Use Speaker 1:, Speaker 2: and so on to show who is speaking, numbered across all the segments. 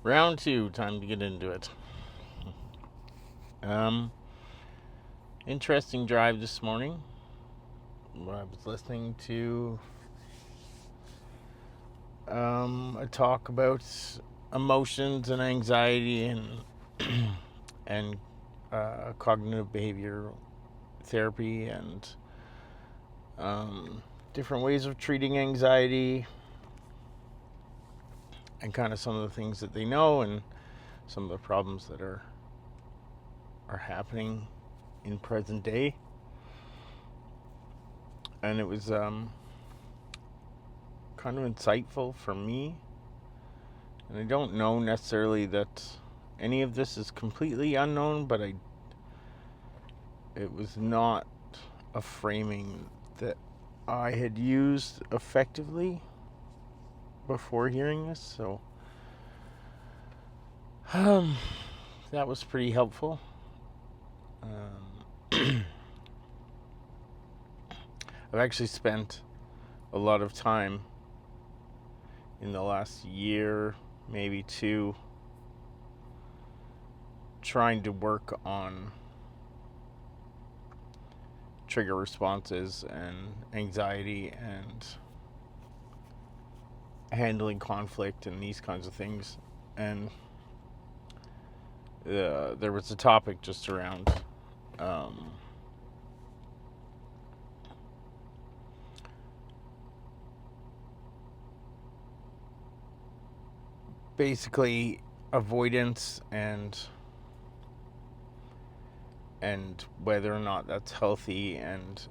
Speaker 1: Round two, time to get into it. Um, Interesting drive this morning. I was listening to a talk about emotions and anxiety and cognitive behavior therapy and different ways of treating anxiety and kind of some of the things that they know and some of the problems that are happening in present day. And it was kind of insightful for me. And I don't know necessarily that any of this is completely unknown, but it was not a framing that I had used effectively before hearing this, so that was pretty helpful. I've actually spent a lot of time in the last year, maybe two, trying to work on trigger responses and anxiety and handling conflict and these kinds of things. And there was a topic just around basically avoidance and whether or not that's healthy, and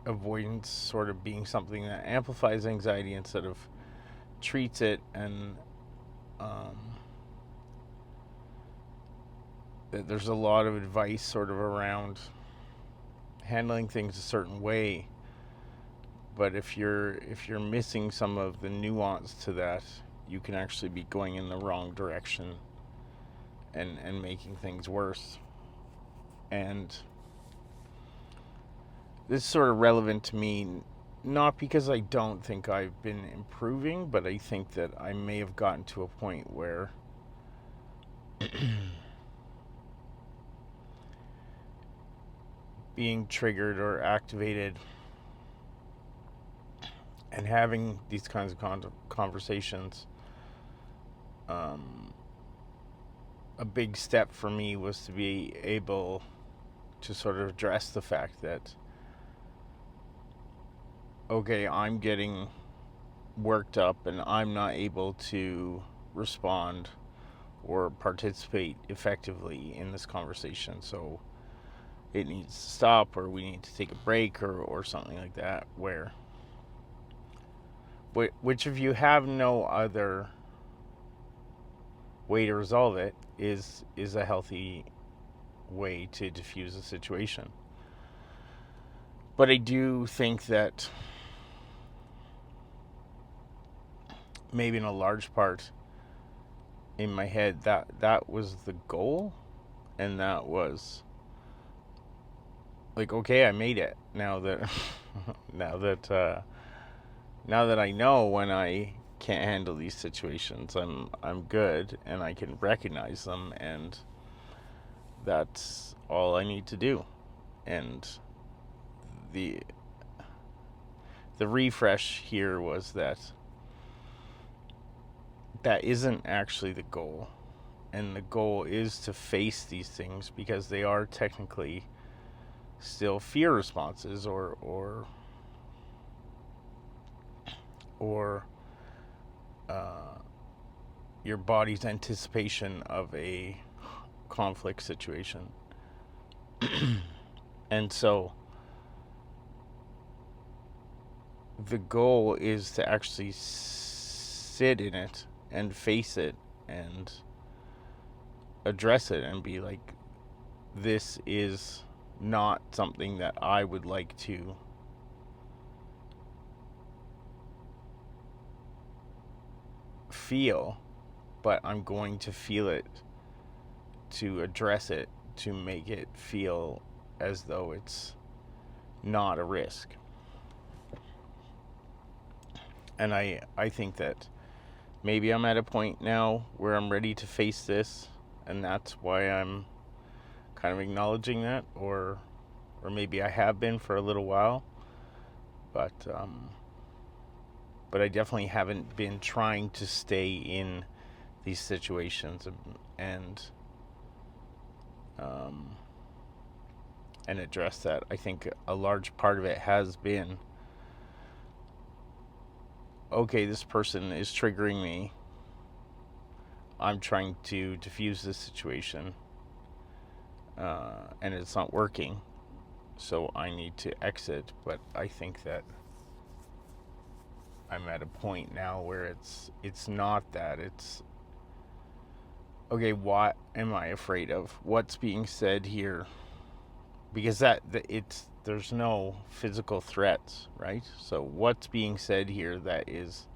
Speaker 1: avoidance sort of being something that amplifies anxiety instead of treats it, and there's a lot of advice sort of around handling things a certain way, but if you're missing some of the nuance to that, you can actually be going in the wrong direction and making things worse. And this is sort of relevant to me, not because I don't think I've been improving, but I think that I may have gotten to a point where being triggered or activated and having these kinds of conversations, a big step for me was to be able to sort of address the fact that, okay, I'm getting worked up and I'm not able to respond or participate effectively in this conversation, so it needs to stop, or we need to take a break, or something like that, where which if you have no other way to resolve it is a healthy way to diffuse a situation. But I do think that maybe in a large part in my head that was the goal, and that was like, okay, I made it. Now that now that I know when I can't handle these situations, I'm good and I can recognize them, and that's all I need to do. And the refresh here was that isn't actually the goal. And the goal is to face these things because they are technically still fear responses or your body's anticipation of a conflict situation. And so the goal is to actually sit in it and face it and address it and be like, this is not something that I would like to feel, but I'm going to feel it to address it, to make it feel as though it's not a risk. And I think that maybe I'm at a point now where I'm ready to face this, and that's why I'm kind of acknowledging that, or maybe I have been for a little while, but I definitely haven't been trying to stay in these situations and um, and address that. I think a large part of it has been, okay, this person is triggering me. I'm trying to diffuse this situation, and it's not working. So I need to exit. But I think that I'm at a point now where it's not that. It's, okay, what am I afraid of? What's being said here? Because there's no physical threats, right? So what's being said here that is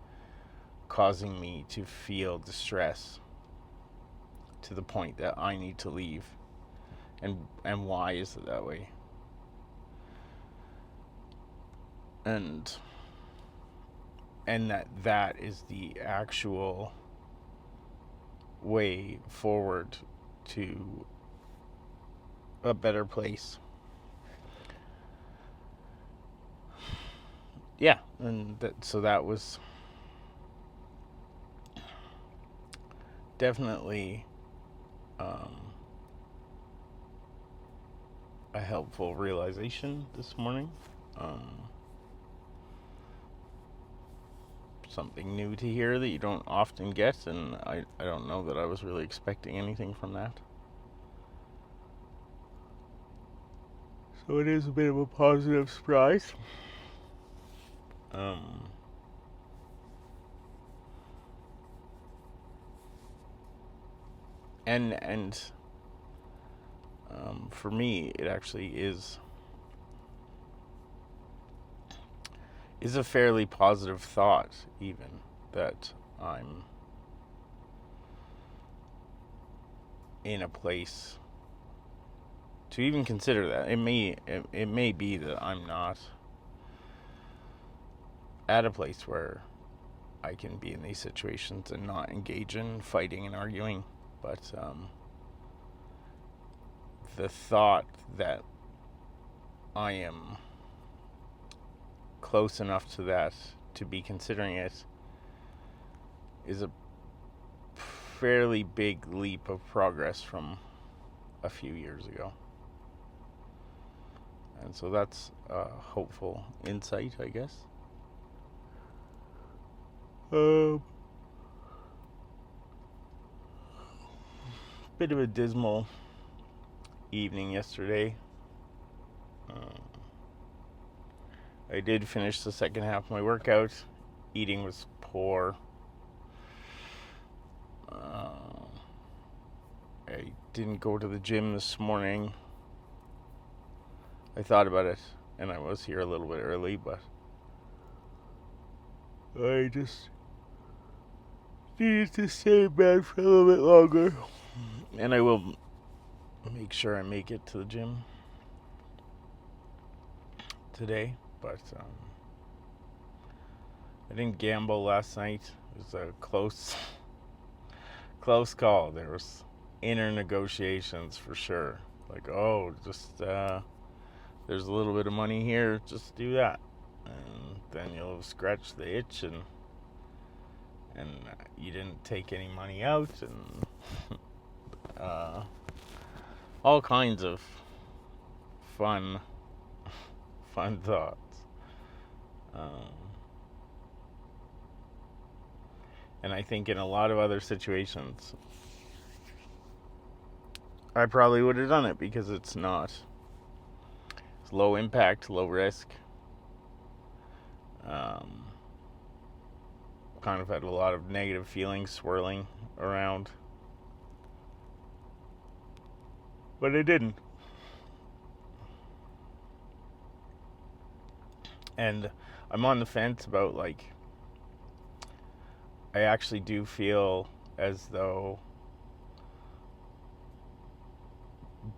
Speaker 1: causing me to feel distress to the point that I need to leave? And why is it that way? And that is the actual way forward to a better place. Yeah, and so that was definitely a helpful realization this morning. Something new to hear that you don't often get, and I don't know that I was really expecting anything from that. So it is a bit of a positive surprise. And for me, it actually is a fairly positive thought, even, that I'm in a place to even consider that. It may be that I'm not at a place where I can be in these situations and not engage in fighting and arguing, but the thought that I am close enough to that to be considering it is a fairly big leap of progress from a few years ago. And so that's a hopeful insight, I guess. Bit of a dismal evening yesterday. I did finish the second half of my workout. Eating was poor. I didn't go to the gym this morning. I thought about it, and I was here a little bit early, but I just needed to stay in bed for a little bit longer. And I will make sure I make it to the gym today, but I didn't gamble last night. It was a close call. There was inner negotiations for sure. Like, just there's a little bit of money here, just do that, and then you'll scratch the itch, and you didn't take any money out, and all kinds of fun thoughts. And I think in a lot of other situations, I probably would have done it because it's low impact, low risk. Kind of had a lot of negative feelings swirling around, but I didn't. And I'm on the fence about, like, I actually do feel as though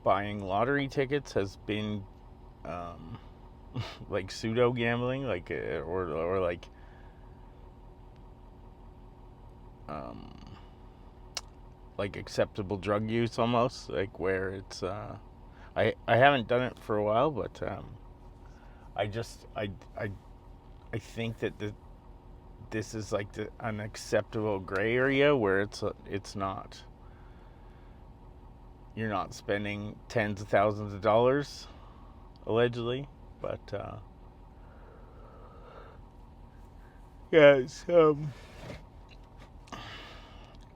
Speaker 1: buying lottery tickets has been like pseudo gambling, like or like like acceptable drug use almost, like where it's I haven't done it for a while, but I just I think that this is like the unacceptable gray area where it's not, you're not spending tens of thousands of dollars allegedly, but yeah, it's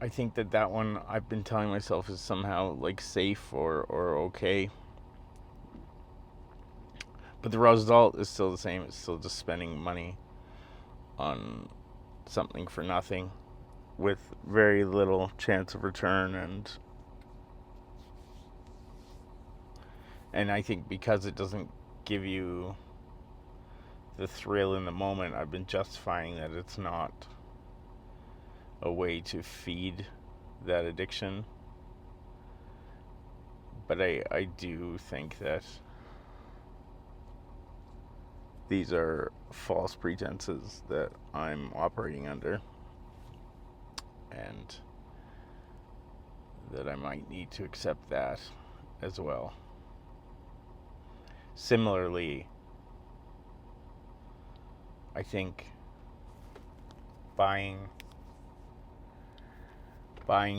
Speaker 1: I think that one I've been telling myself is somehow like safe or okay. But the result is still the same. It's still just spending money on something for nothing with very little chance of return, and I think because it doesn't give you the thrill in the moment, I've been justifying that it's not a way to feed that addiction. But I do think that these are false pretenses that I'm operating under, and that I might need to accept that as well. Similarly, I think buying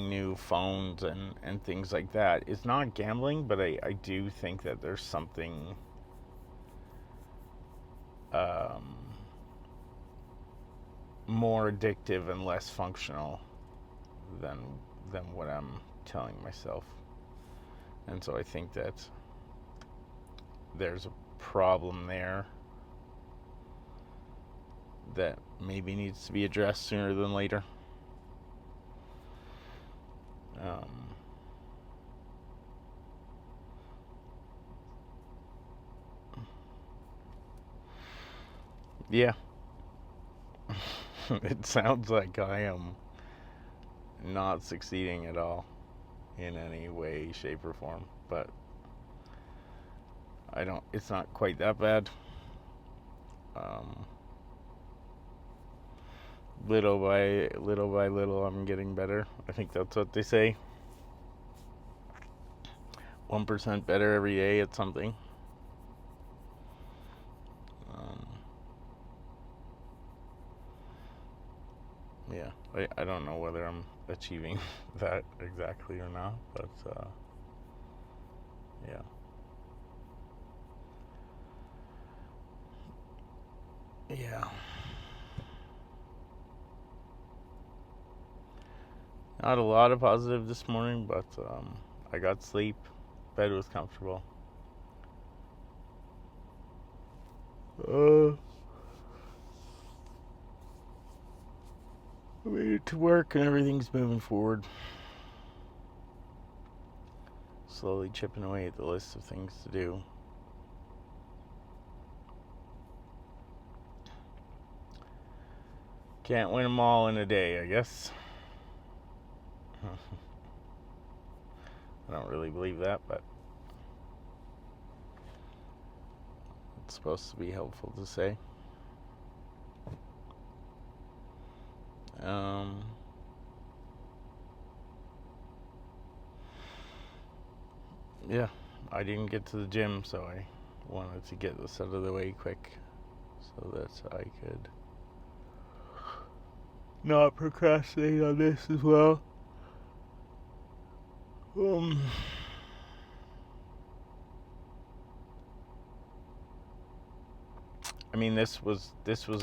Speaker 1: new phones and things like that is not gambling, but I do think that there's something more addictive and less functional than what I'm telling myself. And so I think that there's a problem there that maybe needs to be addressed sooner than later. Yeah. It sounds like I am not succeeding at all in any way, shape, or form, but it's not quite that bad. Little by little, I'm getting better. I think that's what they say. 1% better every day at something. Yeah, I don't know whether I'm achieving that exactly or not, but yeah. Yeah. Not a lot of positive this morning, but I got sleep. Bed was comfortable. I made it to work and everything's moving forward. Slowly chipping away at the list of things to do. Can't win them all in a day, I guess. I don't really believe that, but it's supposed to be helpful to say. Yeah, I didn't get to the gym, so I wanted to get this out of the way quick so that I could not procrastinate on this as well. I mean, this was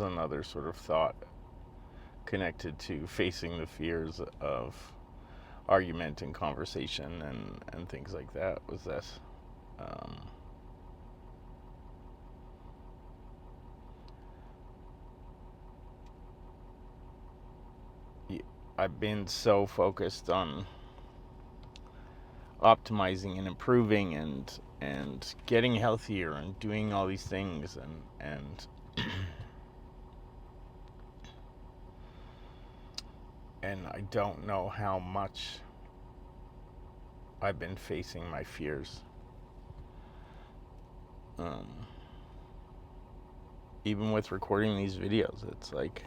Speaker 1: another sort of thought connected to facing the fears of argument and conversation and things like that. Was that I've been so focused on optimizing and improving and getting healthier and doing all these things and and I don't know how much I've been facing my fears. Even with recording these videos, it's like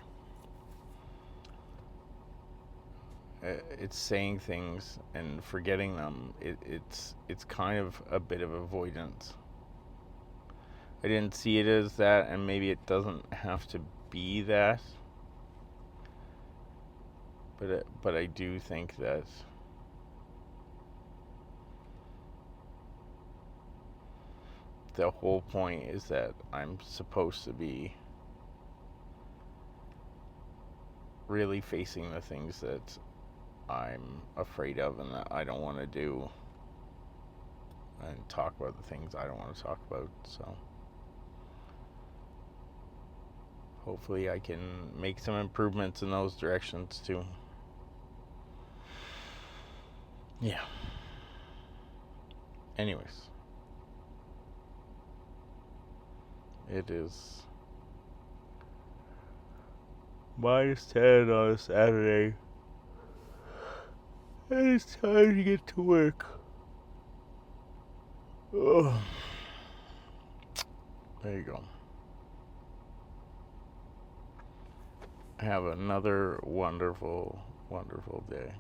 Speaker 1: it's saying things and forgetting them. It's kind of a bit of avoidance. I didn't see it as that, and maybe it doesn't have to be that. But I do think that the whole point is that I'm supposed to be really facing the things that I'm afraid of and that I don't want to do, and talk about the things I don't want to talk about. So hopefully I can make some improvements in those directions too. Yeah. Anyways, it is -10 on a Saturday, and it's time to get to work. Oh. There you go. Have another wonderful, wonderful day.